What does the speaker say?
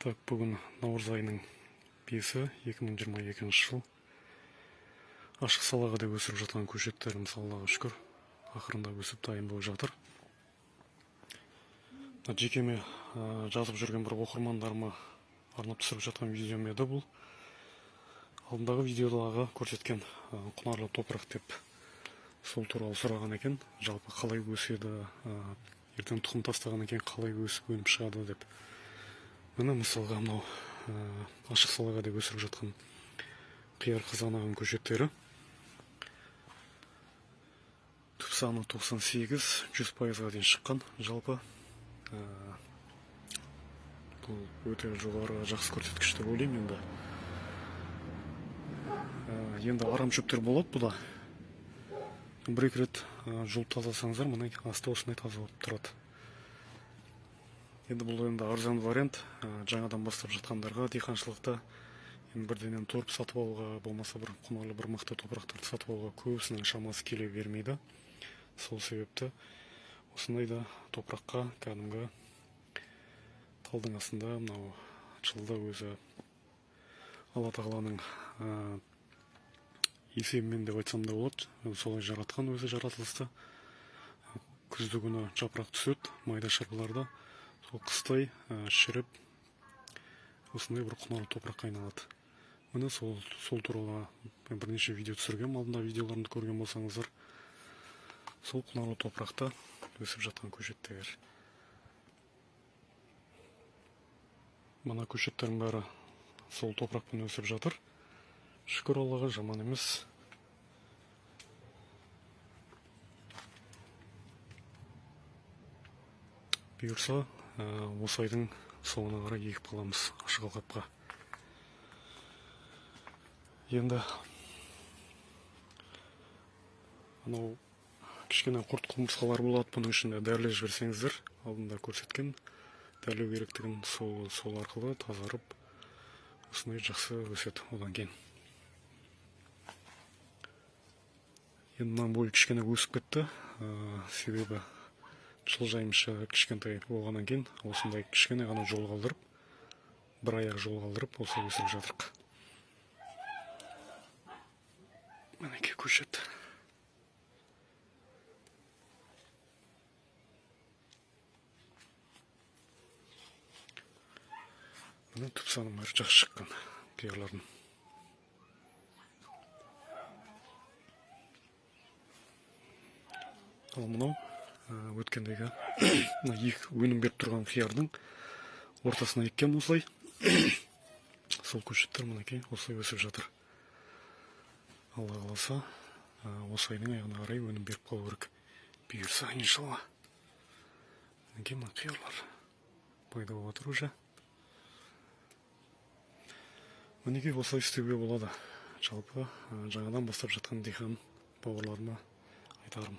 Так, бүгін наурыз айының 5-і 2022 жыл. Ашық салаға деп өсіріп жатқан көшеттеріміз Аллаға шүкір ақырында өсіп дайын болып жатыр. Жекеме жазып жүрген бір оқырмандарыма арнап түсіріп жатқан видеом еді бұл. Алдындағы видеодағы көрсеткен құнарлы топырақ деп сол туралы сұраған екен. Жалпы қалай өседі, ертең тұқым тастаған екен қалай өсіп өніп шығады деп. Міне мысалға мынау ашық салаға деп өсіріп жатқан қияр қызанағын көшеттері. Түп саны 98-100%-ға дейін шыққан. Жалпы бұл өте жоғары жақсы көрсеткіш деп ойлаймын енді. Енді арам шөптер болады бұда. Бір-екі рет жұлып тазаласаңыздар, мына асты осындай таза болып тұрады. Енді бұл енді арзан вариант, жаңадан бастап жатқандарға диқаншылықта бірденен торп сатып алуға, болмаса бір құнарлы бір мықты топырақтарды сатып алуға көбісінің шамасы келе бермейді. Сол себепті осындай да топыраққа кәдімгі талдың астында мынау жылда өзі Алла тағаланың есебімен деп айтсам да болады. Солай жаратқан өзі жаратылысты. Күзді күні жапырақ түседі, майда шарбаларда. Сол қыстай шіріп, осындай бір құнарлы топыраққа айналады. Міне сол туралы бірнеше видео түсіргем, алдында видеоларымды көрген болсаңыздар, сол құнарлы топырақта өсіп жатқан көшеттер. Мына көшеттердің бәрі сол топырақпен өсіп жатыр. Шүкір Аллаға, жаман емес. Бұйырса, осы айдың соңына қарай егіп қаламыз ашық алқапқа. Енді анау кішкене құрт құмырсқалар болады, бұның ішінде дәрілеп жіберсеңіздер, алдында көрсеткен дәрілеу керектігін сол арқылы тазарып, осындай жақсы өседі одан кейін. Енді мына бойы кішкене өсіп кетті, себебі жылжаймышы кішкентай болғаннан кейін осындай кішкене ғана жол қалдырып, бір аяқ жол қалдырып, осы өсіріп жатырық. Мінекей көшет. Міне түп саны бәрі жақсы шыққан қиярлардың. Ал мынау өткендегі өнім беріп тұрған қиярдың ортасына еккен осылай. Сол көшеттер мінекей осылай өсіп жатыр. Алла қаласа, осы айдың аяғына қарай өнім беріп қалу керек. Бұйырса, иншалла. Мінекей мына қиярлар пайда болып жатыр уже. Мінекей осылай істеуге болады. Жалпы жаңадан бастап жатқан диқан бауырларыма айтарым.